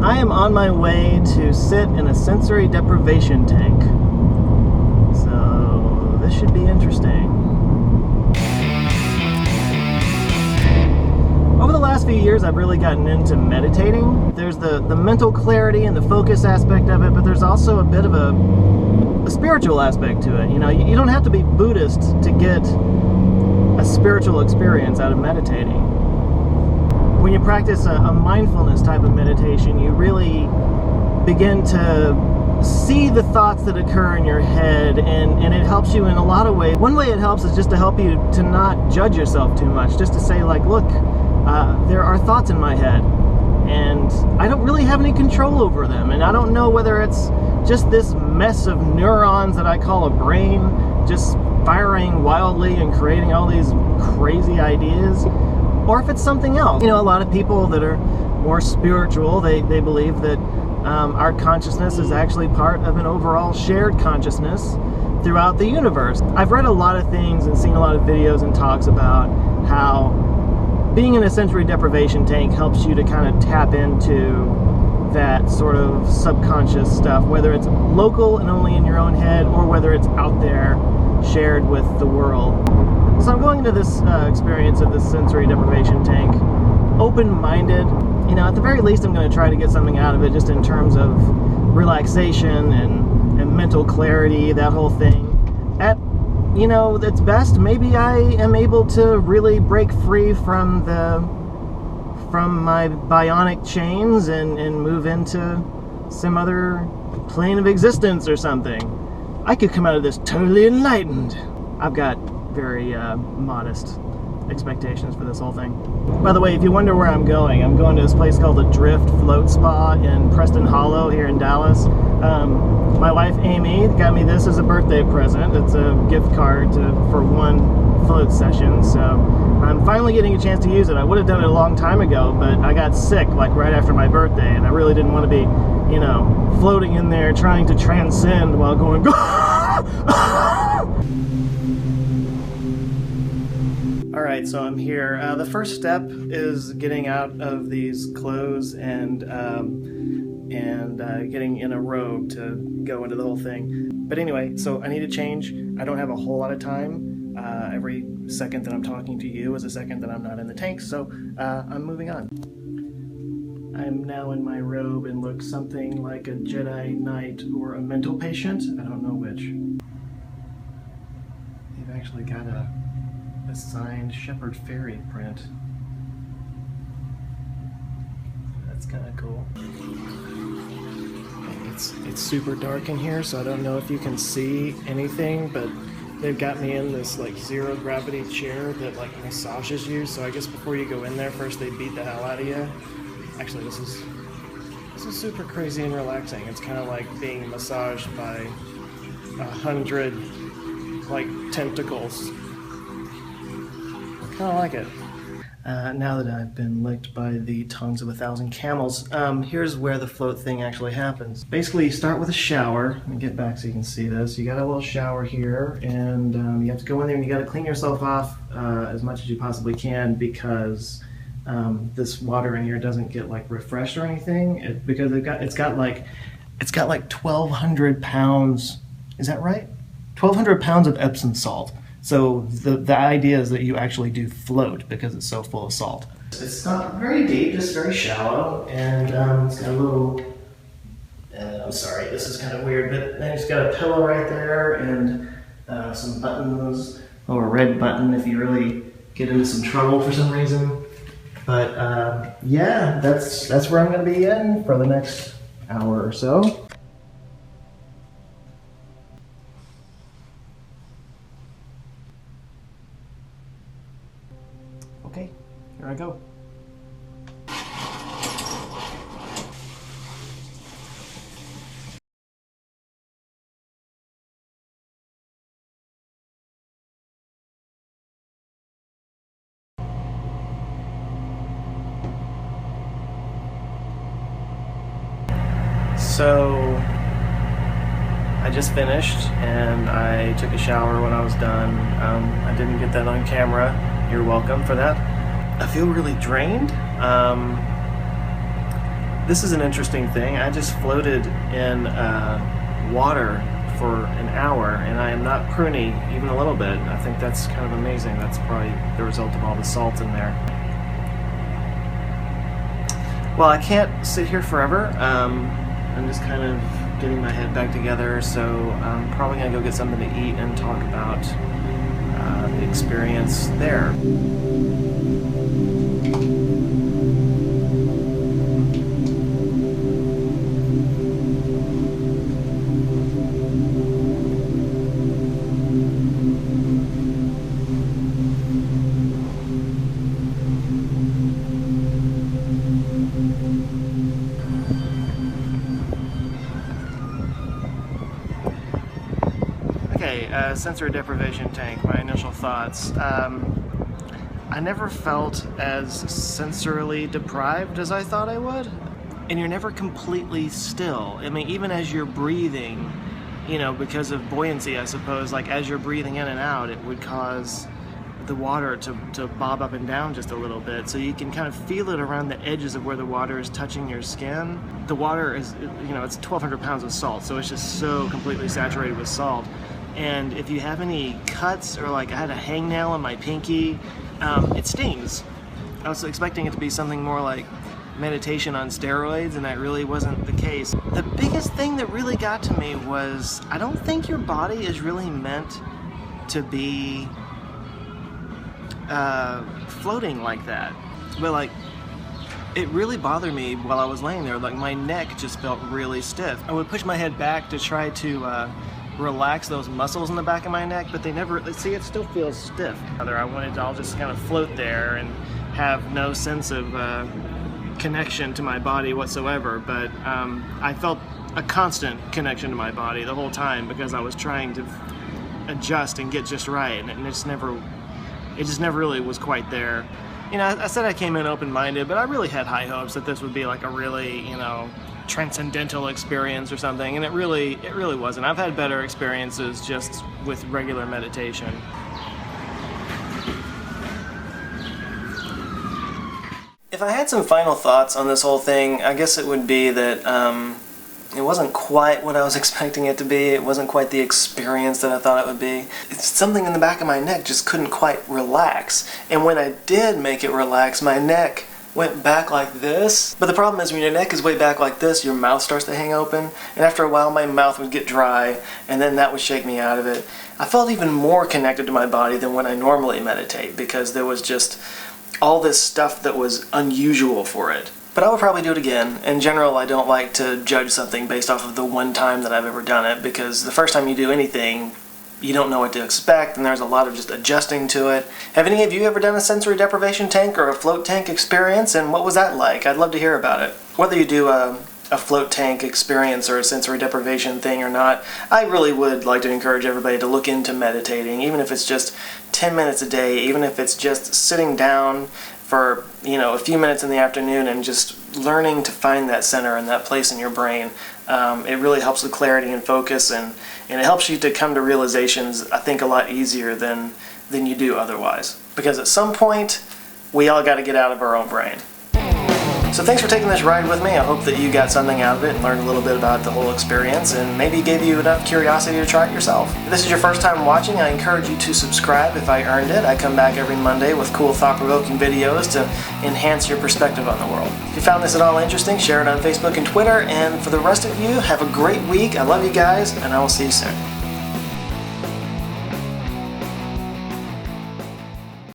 I am on my way to sit in a sensory deprivation tank. So this should be interesting. Over the last few years, I've really gotten into meditating. There's the mental clarity and the focus aspect of it, but there's also a bit of a spiritual aspect to it. You know, you don't have to be Buddhist to get a spiritual experience out of meditating. When you practice a mindfulness type of meditation, you really begin to see the thoughts that occur in your head, and it helps you in a lot of ways. One way it helps is just to help you to not judge yourself too much, just to say, like, look, there are thoughts in my head, and I don't really have any control over them, and I don't know whether it's just this mess of neurons that I call a brain, just firing wildly and creating all these crazy ideas, or if it's something else. You know, a lot of people that are more spiritual, they believe that our consciousness is actually part of an overall shared consciousness throughout the universe. I've read a lot of things and seen a lot of videos and talks about how being in a sensory deprivation tank helps you to kind of tap into that sort of subconscious stuff, whether it's local and only in your own head, or whether it's out there shared with the world. So I'm going into this experience of this sensory deprivation tank open-minded. You know, at the very least, I'm going to try to get something out of it, just in terms of relaxation and mental clarity, that whole thing. At, you know, its best, maybe I am able to really break free from my bionic chains and move into some other plane of existence or something. I could come out of this totally enlightened. I've got very modest expectations for this whole thing. By the way, if you wonder where I'm going to this place called Adrift Float Spa in Preston Hollow here in Dallas. My wife Amy got me this as a birthday present. It's a gift card for one float session, so I'm finally getting a chance to use it. I would have done it a long time ago, but I got sick like right after my birthday, and I really didn't want to be, you know, floating in there trying to transcend while going Alright, so I'm here. The first step is getting out of these clothes and getting in a robe to go into the whole thing. But anyway, so I need to change. I don't have a whole lot of time. Every second that I'm talking to you is a second that I'm not in the tank, so I'm moving on. I'm now in my robe and look something like a Jedi Knight or a mental patient. I don't know which. They've actually got a signed Shepherd Fairy print. That's kind of cool. It's super dark in here, so I don't know if you can see anything, but they've got me in this like zero gravity chair that like massages you. So I guess before you go in there, first they beat the hell out of you. Actually, this is super crazy and relaxing. It's kind of like being massaged by 100 like tentacles. I kind of like it. Now that I've been licked by the tongues of 1,000 camels, here's where the float thing actually happens. Basically, you start with a shower. Let me get back so you can see this. You got a little shower here, and you have to go in there and you got to clean yourself off as much as you possibly can, because this water in here doesn't get like refreshed or anything, because it's got like 1,200 pounds. Is that right? 1,200 pounds of Epsom salt. So the idea is that you actually do float because it's so full of salt. It's not very deep, just very shallow, and it's got a little, I'm sorry, this is kind of weird, but then it's got a pillow right there and some buttons, or a red button if you really get into some trouble for some reason. But yeah, that's where I'm going to be in for the next hour or so. Okay, here I go. So I just finished and I took a shower when I was done. I didn't get that on camera. You're welcome for that. I feel really drained. This is an interesting thing. I just floated in water for an hour, and I am not pruny even a little bit. I think that's kind of amazing. That's probably the result of all the salt in there. Well, I can't sit here forever. I'm just kind of getting my head back together, so I'm probably gonna go get something to eat and talk about the experience there. Sensory deprivation tank, my initial thoughts. I never felt as sensorily deprived as I thought I would. And you're never completely still. I mean, even as you're breathing, you know, because of buoyancy, I suppose, like as you're breathing in and out, it would cause the water to bob up and down just a little bit, so you can kind of feel it around the edges of where the water is touching your skin. The water is, you know, it's 1,200 pounds of salt, so it's just so completely saturated with salt. And if you have any cuts, or like I had a hangnail on my pinky, it stings. I was expecting it to be something more like meditation on steroids, and that really wasn't the case. The biggest thing that really got to me was, I don't think your body is really meant to be floating like that. But like, it really bothered me while I was laying there. Like my neck just felt really stiff. I would push my head back to try to relax those muscles in the back of my neck, but they never, see, it still feels stiff. I wanted to all just kind of float there and have no sense of connection to my body whatsoever, but I felt a constant connection to my body the whole time because I was trying to adjust and get just right, and it just never really was quite there. You know, I said I came in open-minded, but I really had high hopes that this would be like a really, you know, transcendental experience or something, and it really wasn't. I've had better experiences just with regular meditation. If I had some final thoughts on this whole thing, I guess it would be that it wasn't quite what I was expecting it to be. It wasn't quite the experience that I thought it would be. It's something in the back of my neck just couldn't quite relax, and when I did make it relax, my neck went back like this. But the problem is, when your neck is way back like this, your mouth starts to hang open, and after a while my mouth would get dry, and then that would shake me out of it. I felt even more connected to my body than when I normally meditate, because there was just all this stuff that was unusual for it. But I would probably do it again. In general, I don't like to judge something based off of the one time that I've ever done it, because the first time you do anything, you don't know what to expect, and there's a lot of just adjusting to it. Have any of you ever done a sensory deprivation tank or a float tank experience, and what was that like? I'd love to hear about it. Whether you do a float tank experience or a sensory deprivation thing or not, I really would like to encourage everybody to look into meditating, even if it's just 10 minutes a day, even if it's just sitting down for, you know, a few minutes in the afternoon and just learning to find that center and that place in your brain. It really helps with clarity and focus, and it helps you to come to realizations, I think, a lot easier than you do otherwise. Because at some point, we all got to get out of our own brain. So thanks for taking this ride with me. I hope that you got something out of it and learned a little bit about the whole experience, and maybe gave you enough curiosity to try it yourself. If this is your first time watching, I encourage you to subscribe if I earned it. I come back every Monday with cool, thought-provoking videos to enhance your perspective on the world. If you found this at all interesting, share it on Facebook and Twitter, and for the rest of you, have a great week. I love you guys, and I will see you soon.